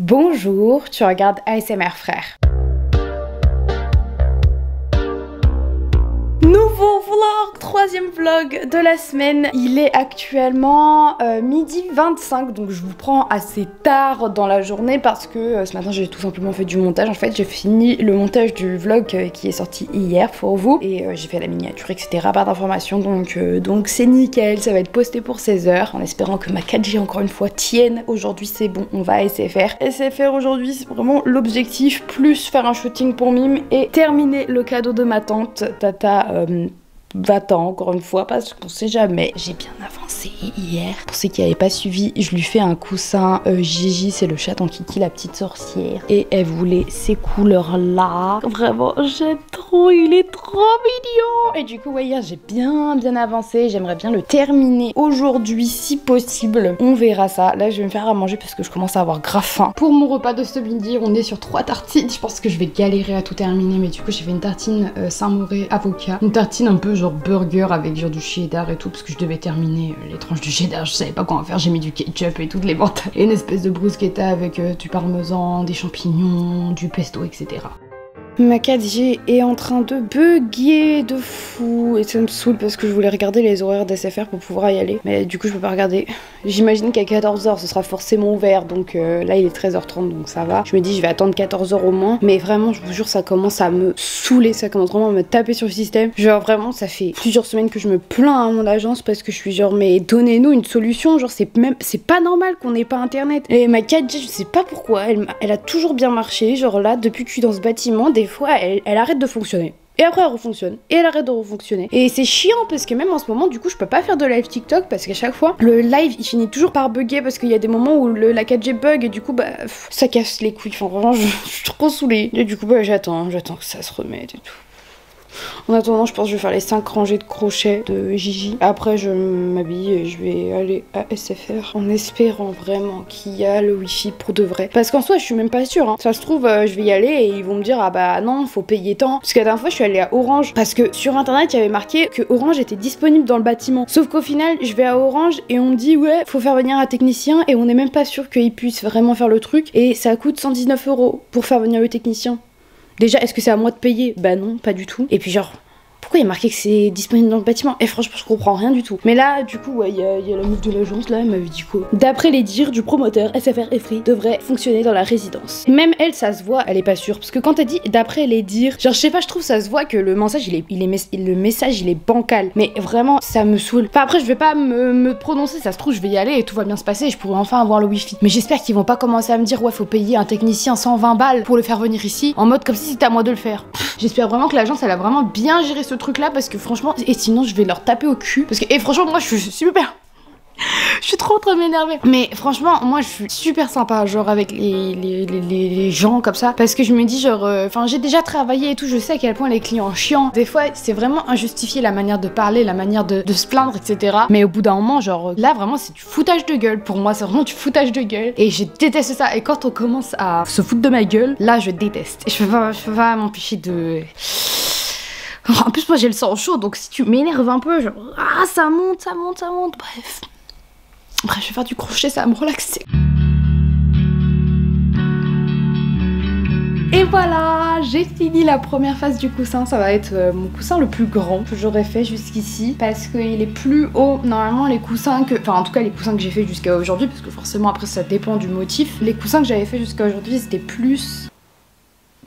Bonjour, tu regardes ASMR frère. Nouveau vlog, troisième vlog de la semaine. Il est actuellement midi 25, donc je vous prends assez tard dans la journée parce que ce matin j'ai tout simplement fait du montage. En fait j'ai fini le montage du vlog qui est sorti hier pour vous et j'ai fait la miniature etc, pas d'informations donc c'est nickel, ça va être posté pour 16h en espérant que ma 4G encore une fois tienne. Aujourd'hui c'est bon, on va à SFR. SFR aujourd'hui c'est vraiment l'objectif, plus faire un shooting pour Mime et terminer le cadeau de ma tante. Tata va-t'en encore une fois parce qu'on sait jamais. J'ai bien avancé hier. Pour ceux qui n'avaient pas suivi, je lui fais un coussin Gigi, c'est le chaton Kiki, la petite sorcière. Et elle voulait ces couleurs là. Vraiment, j'aime trop, il est trop mignon. Et du coup, ouais, hier j'ai bien avancé. J'aimerais bien le terminer aujourd'hui si possible. On verra ça. Là, je vais me faire à manger parce que je commence à avoir grave faim. Pour mon repas de ce midi, on est sur 3 tartines. Je pense que je vais galérer à tout terminer, mais du coup, j'ai fait une tartine Saint-Moré avocat. Une tartine un peu genre burger avec genre du cheddar et tout parce que je devais terminer les tranches de cheddar, je savais pas quoi en faire, j'ai mis du ketchup et toutes les mentales et une espèce de bruschetta avec du parmesan, des champignons, du pesto etc. Ma 4G est en train de bugger de fou et ça me saoule parce que je voulais regarder les horaires d'SFR pour pouvoir y aller. Mais du coup je peux pas regarder. J'imagine qu'à 14h ce sera forcément ouvert donc là il est 13h30 donc ça va. Je me dis je vais attendre 14h au moins. Mais vraiment je vous jure ça commence à me saouler, ça commence vraiment à me taper sur le système. Genre vraiment ça fait plusieurs semaines que je me plains à mon agence parce que je suis genre mais donnez-nous une solution. Genre c'est pas normal qu'on n'ait pas internet. Et ma 4G je sais pas pourquoi elle a toujours bien marché. Genre là depuis que je suis dans ce bâtiment des fois elle arrête de fonctionner et après elle refonctionne et elle arrête de refonctionner et c'est chiant parce que même en ce moment du coup je peux pas faire de live TikTok parce qu'à chaque fois le live il finit toujours par bugger parce qu'il y a des moments où la 4G bug et du coup bah ça casse les couilles, enfin vraiment je suis trop saoulée et du coup bah j'attends que ça se remette et tout. En attendant, je pense que je vais faire les 5 rangées de crochets de Gigi. Après, je m'habille et je vais aller à SFR en espérant vraiment qu'il y a le wifi pour de vrai. Parce qu'en soi, je suis même pas sûre. Hein. Ça se trouve, je vais y aller et ils vont me dire ah bah non, faut payer tant. Parce que la dernière fois, je suis allée à Orange parce que sur internet, il y avait marqué que Orange était disponible dans le bâtiment. Sauf qu'au final, je vais à Orange et on me dit ouais, faut faire venir un technicien et on n'est même pas sûr qu'il puisse vraiment faire le truc et ça coûte 119 € pour faire venir le technicien. Déjà, est-ce que c'est à moi de payer? Bah non, pas du tout. Et puis genre, pourquoi il y a marqué que c'est disponible dans le bâtiment? Et franchement, je comprends rien du tout. Mais là, du coup, ouais, il y a la meuf de l'agence, là, elle m'avait dit quoi? D'après les dires du promoteur, SFR et Free devrait fonctionner dans la résidence. Même elle, ça se voit, elle est pas sûre. Parce que quand elle dit d'après les dires, genre, je sais pas, je trouve ça se voit que le message, le message, il est bancal. Mais vraiment, ça me saoule. Enfin, après, je vais pas me prononcer, ça se trouve, je vais y aller et tout va bien se passer et je pourrai enfin avoir le wifi. Mais j'espère qu'ils vont pas commencer à me dire, ouais, faut payer un technicien 120 balles pour le faire venir ici, en mode comme si c'était à moi de le faire. J'espère vraiment que l'agence, elle a vraiment bien géré ce truc là parce que franchement, et sinon je vais leur taper au cul parce que, et franchement moi je suis super, je suis trop en train de m'énerver. Mais franchement, moi je suis super sympa, genre avec les gens comme ça. Parce que je me dis genre, enfin j'ai déjà travaillé et tout, je sais à quel point les clients chiants. Des fois c'est vraiment injustifié la manière de parler, la manière de se plaindre, etc. Mais au bout d'un moment, genre là vraiment c'est du foutage de gueule. Pour moi c'est vraiment du foutage de gueule. Et je déteste ça. Et quand on commence à se foutre de ma gueule, là je déteste. Et je peux pas m'empêcher de... En plus moi j'ai le sang chaud donc si tu m'énerves un peu genre ah ça monte bref je vais faire du crochet, ça va me relaxer. Et voilà, j'ai fini la première phase du coussin. Ça va être mon coussin le plus grand que j'aurais fait jusqu'ici parce qu'il est plus haut. Normalement les coussins que... Enfin en tout cas les coussins que j'ai fait jusqu'à aujourd'hui parce que forcément après ça dépend du motif. Les coussins que j'avais fait jusqu'à aujourd'hui c'était plus...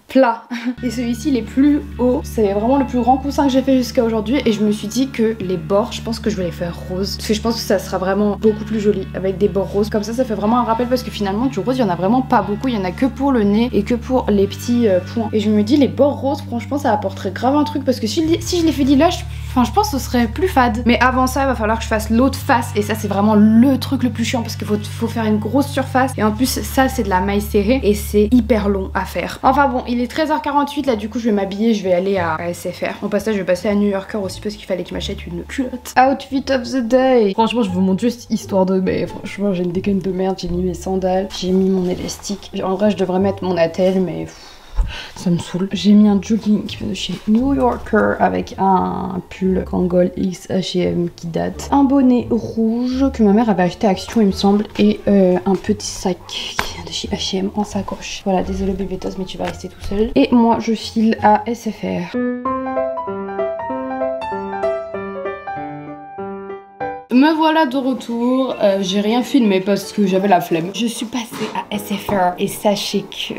plat et celui-ci il est plus haut, c'est vraiment le plus grand coussin que j'ai fait jusqu'à aujourd'hui et je me suis dit que les bords je pense que je vais les faire roses parce que je pense que ça sera vraiment beaucoup plus joli avec des bords roses comme ça fait vraiment un rappel parce que finalement du rose il y en a vraiment pas beaucoup, il y en a que pour le nez et que pour les petits points et je me dis les bords roses franchement ça apporterait grave un truc parce que si je les fais là je pense que ce serait plus fade. Mais avant ça, il va falloir que je fasse l'autre face. Et ça, c'est vraiment le truc le plus chiant parce qu'il faut faire une grosse surface. Et en plus, ça, c'est de la maille serrée. Et c'est hyper long à faire. Enfin bon, il est 13h48. Là, du coup, je vais m'habiller. Je vais aller à SFR. En passage, je vais passer à New Yorker aussi parce qu'il fallait que je m'achète une culotte. Outfit of the day. Franchement, je vous montre juste histoire de... Mais franchement, j'ai une dégaine de merde. J'ai mis mes sandales. J'ai mis mon élastique. En vrai, je devrais mettre mon attelle, mais... ça me saoule. J'ai mis un jogging qui vient de chez New Yorker avec un pull Kangol X H&M qui date, un bonnet rouge que ma mère avait acheté à Action il me semble et un petit sac qui vient de chez H&M en sacoche. Voilà, désolé bébé Tos, mais tu vas rester tout seul. Et moi je file à SFR. Me voilà de retour, j'ai rien filmé parce que j'avais la flemme. Je suis passée à SFR et sachez que...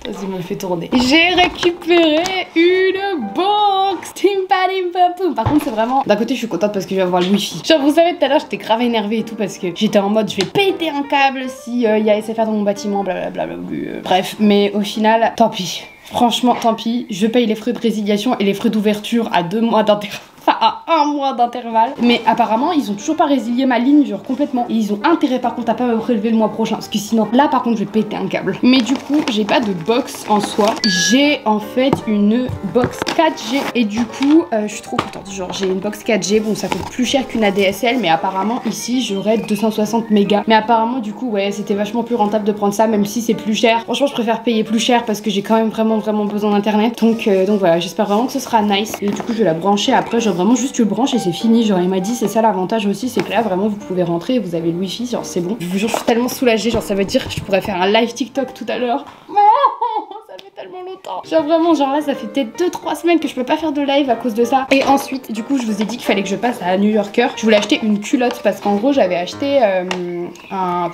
Vas-y, me le fait tourner. J'ai récupéré une box Timpalim. Par contre, c'est vraiment... D'un côté, je suis contente parce que je vais avoir le wifi. Genre, vous savez, tout à l'heure, j'étais grave énervée et tout parce que j'étais en mode, je vais péter un câble si y a SFR dans mon bâtiment, blablabla. Bref, mais au final, tant pis. Franchement, tant pis. Je paye les frais de résiliation et les frais d'ouverture à 2 mois d'intervalle. Enfin, à 1 mois d'intervalle. Mais apparemment, ils ont toujours pas résilié ma ligne, genre complètement. Et ils ont intérêt par contre à pas me prélever le mois prochain. Parce que sinon, là par contre, je vais péter un câble. Mais du coup, j'ai pas de box en soi. J'ai en fait une box 4G. Et du coup, je suis trop contente. Genre, j'ai une box 4G. Bon, ça coûte plus cher qu'une ADSL. Mais apparemment, ici, j'aurais 260 mégas. Mais apparemment, du coup, ouais, c'était vachement plus rentable de prendre ça, même si c'est plus cher. Franchement, je préfère payer plus cher parce que j'ai quand même vraiment besoin d'internet. Donc voilà, j'espère vraiment que ce sera nice. Et du coup, je vais la brancher après. Genre vraiment juste tu le branches et c'est fini. Genre il m'a dit c'est ça l'avantage aussi, c'est que là vraiment vous pouvez rentrer et vous avez le wifi, genre c'est bon. Je vous jure, je suis tellement soulagée, genre ça veut dire que je pourrais faire un live TikTok tout à l'heure. Ça fait tellement longtemps. Genre vraiment, genre là ça fait peut-être 2-3 semaines que je peux pas faire de live à cause de ça. Et ensuite du coup je vous ai dit qu'il fallait que je passe à New Yorker. Je voulais acheter une culotte parce qu'en gros j'avais acheté un...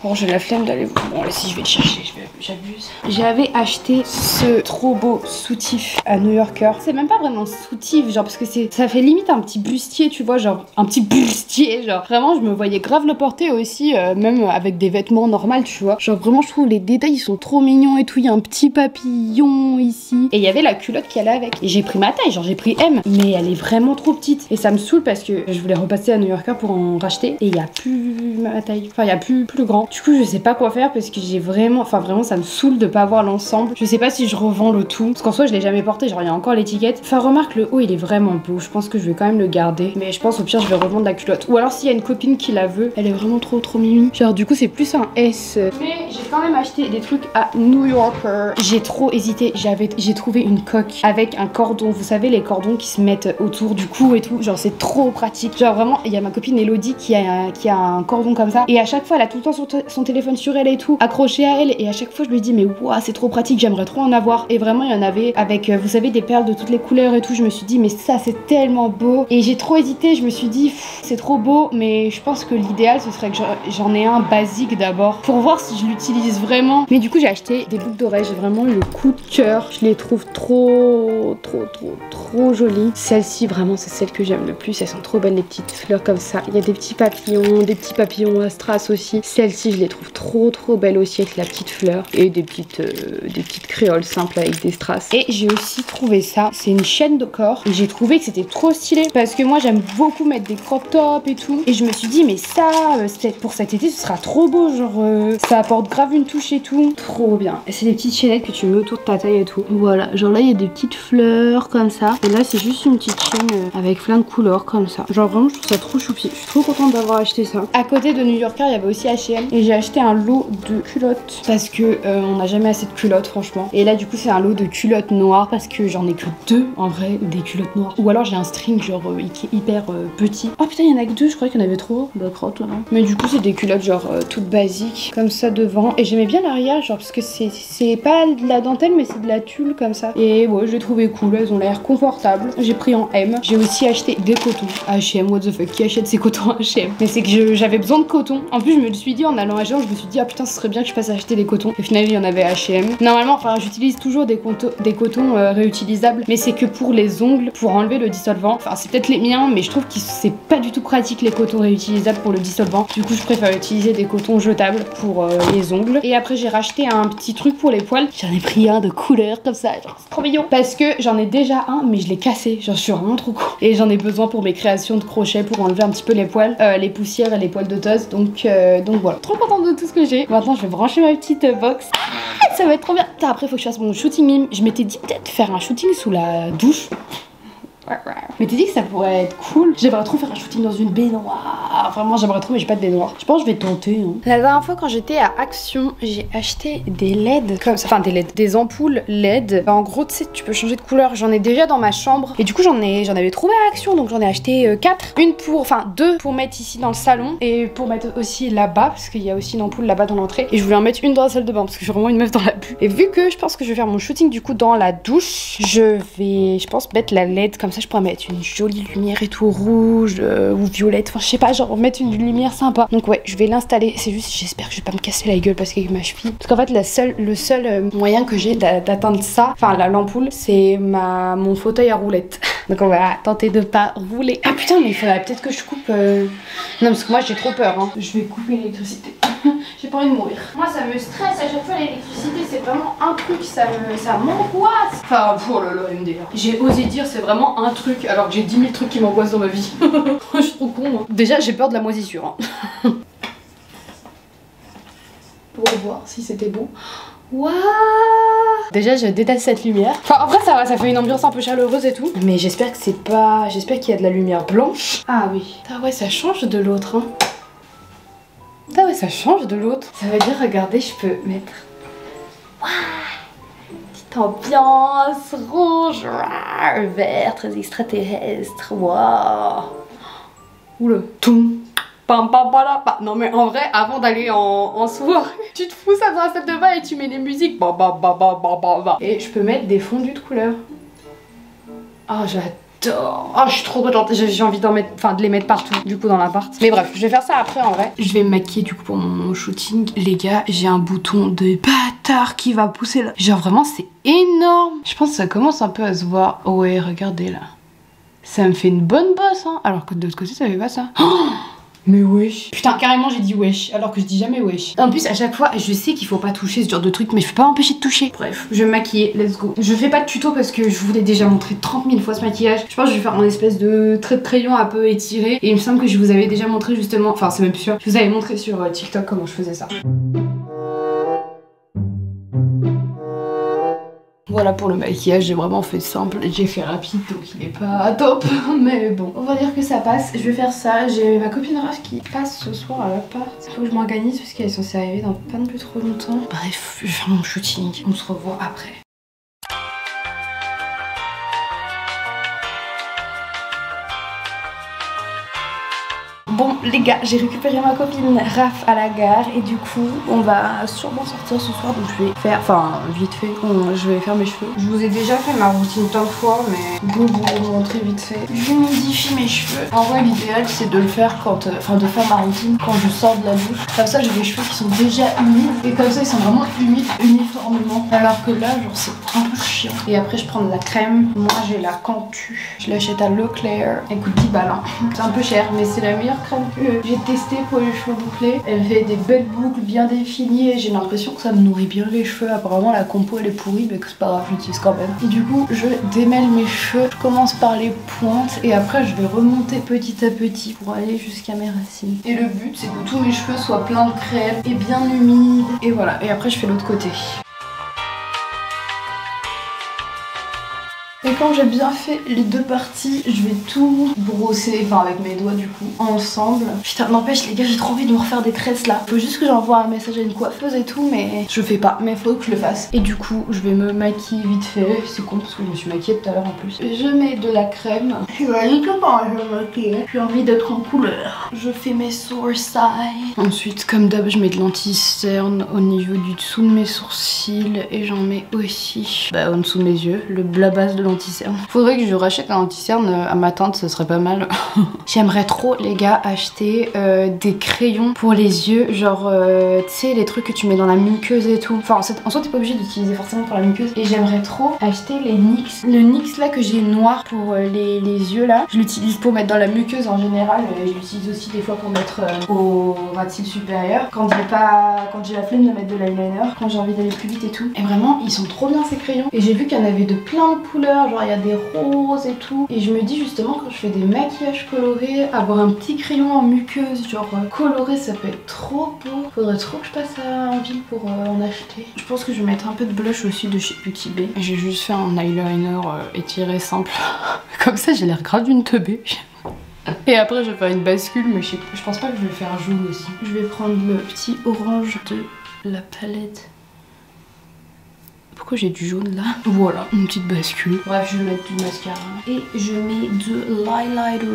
Bon, j'ai la flemme d'aller... Bon, là, si je vais le chercher, j'abuse. J'avais acheté ce trop beau soutif à New Yorker. C'est même pas vraiment soutif, genre, parce que ça fait limite un petit bustier, tu vois, genre, un petit bustier, genre. Vraiment, je me voyais grave le porter aussi, même avec des vêtements normaux, tu vois. Genre, vraiment, je trouve les détails, ils sont trop mignons et tout. Il y a un petit papillon ici. Et il y avait la culotte qui allait avec. Et j'ai pris ma taille, genre, j'ai pris M. Mais elle est vraiment trop petite. Et ça me saoule parce que je voulais repasser à New Yorker pour en racheter. Et il y a plus ma taille. Enfin, il y a plus grand. Du coup, je sais pas quoi faire parce que j'ai vraiment... Enfin, vraiment, ça me saoule de pas avoir l'ensemble. Je sais pas si je revends le tout. Parce qu'en soi, je l'ai jamais porté. Genre, il y a encore l'étiquette. Enfin, remarque, le haut, il est vraiment beau. Je pense que je vais quand même le garder. Mais je pense, au pire, je vais revendre la culotte. Ou alors, s'il y a une copine qui la veut, elle est vraiment trop mimi. Genre, du coup, c'est plus un S. Mais j'ai quand même acheté des trucs à New Yorker. J'ai trop hésité. J'ai trouvé une coque avec un cordon. Vous savez, les cordons qui se mettent autour du cou et tout. Genre, c'est trop pratique. Genre, vraiment, il y a ma copine Elodie qui a un cordon comme ça. Et à chaque fois, elle a tout le temps son téléphone sur elle et tout, accroché à elle. Et à chaque fois, je lui dis, mais waouh, c'est trop pratique, j'aimerais trop en avoir. Et vraiment, il y en avait avec, vous savez, des perles de toutes les couleurs et tout. Je me suis dit, mais ça, c'est tellement beau. Et j'ai trop hésité. Je me suis dit, c'est trop beau. Mais je pense que l'idéal, ce serait que j'en ai un basique d'abord pour voir si je l'utilise vraiment. Mais du coup, j'ai acheté des boucles d'oreilles. J'ai vraiment eu le coup de cœur. Je les trouve trop jolies. Celle-ci, vraiment, c'est celle que j'aime le plus. Elles sont trop belles, les petites fleurs comme ça. Il y a des petits papillons à strass aussi. Celle-ci, je les trouve trop belles aussi avec la petite fleur et des petites créoles simples avec des strass. Et j'ai aussi trouvé ça. C'est une chaîne de corps. Et j'ai trouvé que c'était trop stylé parce que moi, j'aime beaucoup mettre des crop tops et tout. Et je me suis dit, mais ça, pour cet été, ce sera trop beau. Genre, ça apporte grave une touche et tout. Trop bien. Et c'est des petites chaînettes que tu mets autour de ta taille et tout. Voilà. Genre là, il y a des petites fleurs comme ça. Et là, c'est juste une petite chaîne avec plein de couleurs comme ça. Genre vraiment, je trouve ça trop choupi. Je suis trop contente d'avoir acheté ça. À côté de New Yorker, il y avait aussi H&M. Et j'ai acheté un lot de culottes parce que on n'a jamais assez de culottes, franchement. Et là, du coup, c'est un lot de culottes noires parce que j'en ai que 2 en vrai, des culottes noires. Ou alors j'ai un string genre qui est hyper petit. Oh putain, il y en a que 2, je croyais qu'il y en avait trop. Bah, crotte, non. Mais du coup, c'est des culottes genre toutes basiques comme ça devant. Et j'aimais bien l'arrière, genre parce que c'est pas de la dentelle, mais c'est de la tulle comme ça. Et ouais, je l'ai trouvé cool. Elles ont l'air confortables. J'ai pris en M. J'ai aussi acheté des cotons H&M. What the fuck, qui achète ces cotons H&M? Mais c'est que j'avais besoin de coton. En plus, je me suis dit en allant à H&M, je me suis dit ah putain, ce serait bien que je passe à acheter des cotons. Au final, il y en avait H&M. Normalement, enfin, j'utilise toujours des cotons réutilisables, mais c'est que pour les ongles, pour enlever le dissolvant. Enfin, c'est peut-être les miens, mais je trouve que c'est pas du tout pratique les cotons réutilisables pour le dissolvant. Du coup, je préfère utiliser des cotons jetables pour les ongles. Et après, j'ai racheté un petit truc pour les poils. J'en ai pris un de couleur comme ça, genre c'est trop mignon. Parce que j'en ai déjà un, mais je l'ai cassé. Genre, je suis vraiment trop con. Et j'en ai besoin pour mes créations de crochet pour enlever un petit peu les poils, les poussières et les poils de tosse. Donc voilà. Trop contente de tout ce que j'ai. Maintenant, je vais brancher ma petite box. Ah, ça va être trop bien. Putain, après, il faut que je fasse mon shooting mime. Je m'étais dit peut-être faire un shooting sous la douche. Mais t'as dit que ça pourrait être cool. J'aimerais trop faire un shooting dans une baignoire. Vraiment, j'aimerais trop, mais j'ai pas de baignoire. Je pense que je vais tenter. Hein. La dernière fois, quand j'étais à Action, j'ai acheté des LED comme ça. Enfin, des LED, des ampoules LED. En gros, tu sais, tu peux changer de couleur. J'en ai déjà dans ma chambre. Et du coup, j'en avais trouvé à Action. Donc, j'en ai acheté 4. Deux pour mettre ici dans le salon. Et pour mettre aussi là-bas. Parce qu'il y a aussi une ampoule là-bas dans l'entrée. Et je voulais en mettre une dans la salle de bain. Parce que je suis vraiment une meuf dans la bulle. Et vu que je pense que je vais faire mon shooting du coup dans la douche, je pense, mettre la LED. Comme ça, je pourrais mettre une jolie lumière et tout rouge ou violette. Enfin, je sais pas, genre mettre une lumière sympa. Donc, ouais, je vais l'installer. C'est juste, j'espère que je vais pas me casser la gueule parce qu'avec ma cheville. Parce qu'en fait, le seul moyen que j'ai d'atteindre ça, enfin, l'ampoule, c'est mon fauteuil à roulette. Donc, on va tenter de pas rouler. Ah putain, mais il faudrait peut-être que je coupe. Non, parce que moi, j'ai trop peur. Hein. Je vais couper l'électricité. J'ai pas envie de mourir. Moi, ça me stresse à chaque fois l'électricité. C'est vraiment un truc, ça m'angoisse. Enfin, pour le MDR. J'ai osé dire, c'est vraiment un truc, alors que j'ai 10 000 trucs qui m'angoissent dans ma vie. Je suis trop con. Hein. Déjà, j'ai peur de la moisissure. Hein. Pour voir si c'était bon. Waouh! Déjà, je déteste cette lumière. Enfin, après, ça va, ça fait une ambiance un peu chaleureuse et tout. Mais j'espère que c'est pas. J'espère qu'il y a de la lumière blanche. Ah oui. Ah ouais, ça change de l'autre. Hein. Ah ouais, ça change de l'autre. Ça veut dire, regardez, je peux mettre. Waouh! Petite ambiance rouge, vert, très extraterrestre. Waouh! Oula. Toum. Pam, pam, pam, pam. Non mais en vrai, avant d'aller en soirée, tu te fous ça dans la salle de bain et tu mets des musiques. Et je peux mettre des fondus de couleurs. Oh, j'adore. Oh, je suis trop contente. J'ai envie d'en mettre, enfin de les mettre partout, du coup dans l'appart. Mais bref, je vais faire ça après en vrai. Je vais me maquiller du coup pour mon shooting. Les gars, j'ai un bouton de bâtard qui va pousser là. Genre vraiment, c'est énorme. Je pense que ça commence un peu à se voir. Oh ouais, regardez là. Ça me fait une bonne bosse, hein. Alors que de l'autre côté, ça fait pas ça. Oh, mais wesh. Putain, carrément j'ai dit wesh, alors que je dis jamais wesh. En plus, à chaque fois, je sais qu'il faut pas toucher ce genre de truc, mais je peux pas m'empêcher de toucher. Bref, je vais me maquiller, let's go. Je fais pas de tuto parce que je vous l'ai déjà montré 30 000 fois ce maquillage. Je pense que je vais faire un espèce de trait de crayon un peu étiré. Et il me semble que je vous avais déjà montré justement, enfin c'est même sûr, je vous avais montré sur TikTok comment je faisais ça. Voilà pour le maquillage, j'ai vraiment fait simple, j'ai fait rapide donc il est pas top, mais bon, on va dire que ça passe. Je vais faire ça, j'ai ma copine Raph qui passe ce soir à l'appart. Il faut que je m'organise parce qu'elle est censée arriver dans pas non plus trop longtemps. Bref, je vais faire mon shooting, on se revoit après. Bon les gars, j'ai récupéré ma copine Raph à la gare et du coup on va sûrement sortir ce soir, donc je vais faire, enfin vite fait, je vais faire mes cheveux. Je vous ai déjà fait ma routine plein de fois mais bon, vous montrer vite fait. J'humidifie mes cheveux. En vrai l'idéal c'est de le faire quand, de faire ma routine quand je sors de la douche. Comme ça j'ai des cheveux qui sont déjà humides et comme ça ils sont vraiment humides uniformément. Alors que là genre c'est un peu chiant. Et après je prends de la crème. Moi j'ai la Cantu. Je l'achète à Leclerc. Elle coûte 10 balles. Hein. C'est un peu cher mais c'est la meilleure crème que j'ai testé pour les cheveux bouclés. Elle fait des belles boucles bien définies et j'ai l'impression que ça me nourrit bien les cheveux. Apparemment la compo elle est pourrie mais que c'est pas grave, j'utilise quand même. Et du coup je démêle mes cheveux. Je commence par les pointes et après je vais remonter petit à petit pour aller jusqu'à mes racines. Et le but c'est que tous mes cheveux soient pleins de crème et bien humides. Et voilà, et après je fais l'autre côté. Et quand j'ai bien fait les deux parties, je vais tout brosser, enfin avec mes doigts du coup, ensemble. Putain, n'empêche les gars, j'ai trop envie de me refaire des tresses là. Faut juste que j'envoie un message à une coiffeuse et tout, mais je fais pas. Mais faut que je le fasse. Et du coup, je vais me maquiller vite fait. C'est con parce que je me suis maquillée tout à l'heure en plus. Et je mets de la crème. Je vais comment je me maquille. J'ai envie d'être en couleur. Je fais mes sourcils. Ensuite, comme d'hab, je mets de l'anti-cerne au niveau du dessous de mes sourcils. Et j'en mets aussi en dessous de mes yeux, la base de l'anti-cerne. Faudrait que je rachète un anti-cerne à ma tante, ce serait pas mal. J'aimerais trop les gars acheter des crayons pour les yeux, genre tu sais les trucs que tu mets dans la muqueuse et tout. Enfin en soi t'es pas obligé d'utiliser forcément pour la muqueuse. Et j'aimerais trop acheter les NYX. Le NYX là que j'ai noir pour les yeux là, je l'utilise pour mettre dans la muqueuse en général. Je l'utilise aussi des fois pour mettre au ras de cils supérieur. Quand j'ai la flemme de mettre de l'eyeliner, quand j'ai envie d'aller plus vite et tout. Et vraiment ils sont trop bien ces crayons. Et j'ai vu qu'il y en avait de plein de couleurs. sympa, genre il y a des roses et tout. Et je me dis justement quand je fais des maquillages colorés, avoir un petit crayon en muqueuse genre coloré, ça peut être trop beau. Faudrait trop que je passe en ville pour en acheter. Je pense que je vais mettre un peu de blush aussi de chez Beauty Bay. J'ai juste fait un eyeliner étiré simple. Comme ça j'ai l'air grave d'une teubée. Et après je vais faire une bascule, mais je pense pas que je vais faire jaune aussi. Je vais prendre le petit orange de la palette. Pourquoi j'ai du jaune là? Voilà, une petite bascule. Bref, je vais mettre du mascara. Et je mets de l'highlighter.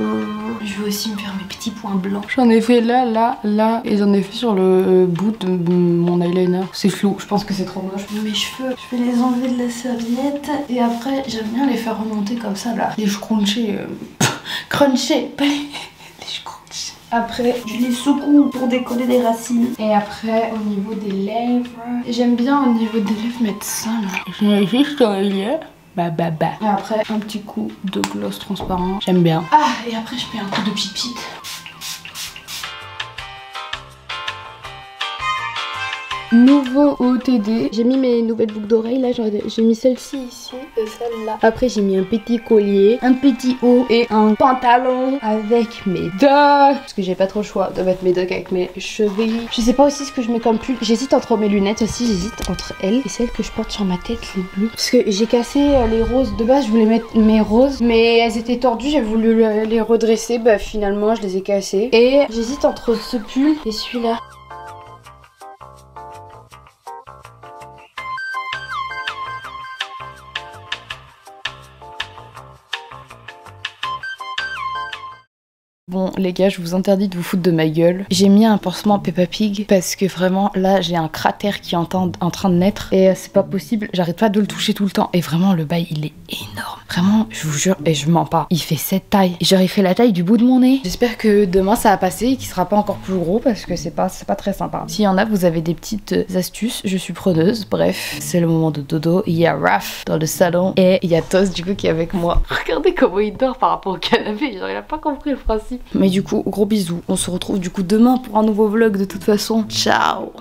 Je vais aussi me faire mes petits points blancs. J'en ai fait là, là, là. Et j'en ai fait sur le bout de mon eyeliner. C'est flou, je pense que c'est trop moche. Mes cheveux, je vais les enlever de la serviette. Et après, j'aime bien les faire remonter comme ça là. Les crunchés. Crunchés, pas les crunchés. Après, je les secoue pour décoller des racines. Et après, au niveau des lèvres, j'aime bien au niveau des lèvres mettre ça là. J'ai juste un lien. Bah. Et après, un petit coup de gloss transparent. J'aime bien. Ah, et après, je mets un coup de pipite. Nouveau OOTD, j'ai mis mes nouvelles boucles d'oreilles là, j'ai mis celle-ci ici et celle-là. Après j'ai mis un petit collier, un petit haut et un pantalon avec mes docs. Parce que j'ai pas trop le choix de mettre mes docs avec mes chevilles. Je sais pas aussi ce que je mets comme pull. J'hésite entre mes lunettes aussi, j'hésite entre elles et celles que je porte sur ma tête, les bleues. Parce que j'ai cassé les roses. De base je voulais mettre mes roses, mais elles étaient tordues, j'ai voulu les redresser. Bah finalement je les ai cassées. Et j'hésite entre ce pull et celui-là. Bon les gars, je vous interdis de vous foutre de ma gueule. J'ai mis un pansement Peppa Pig parce que vraiment là j'ai un cratère qui est en train de naître et c'est pas possible, j'arrête pas de le toucher tout le temps. Et vraiment le bail il est énorme. Vraiment je vous jure et je mens pas, il fait cette taille. Genre il fait la taille du bout de mon nez. J'espère que demain ça va passer et qu'il sera pas encore plus gros parce que c'est pas très sympa. S'il y en a, vous avez des petites astuces, je suis preneuse. Bref, c'est le moment de dodo. Il y a Raph dans le salon et il y a Toast du coup qui est avec moi. Regardez comment il dort par rapport au canapé, genre il a pas compris le principe. Mais du coup, gros bisous. On se retrouve du coup demain pour un nouveau vlog de toute façon. Ciao!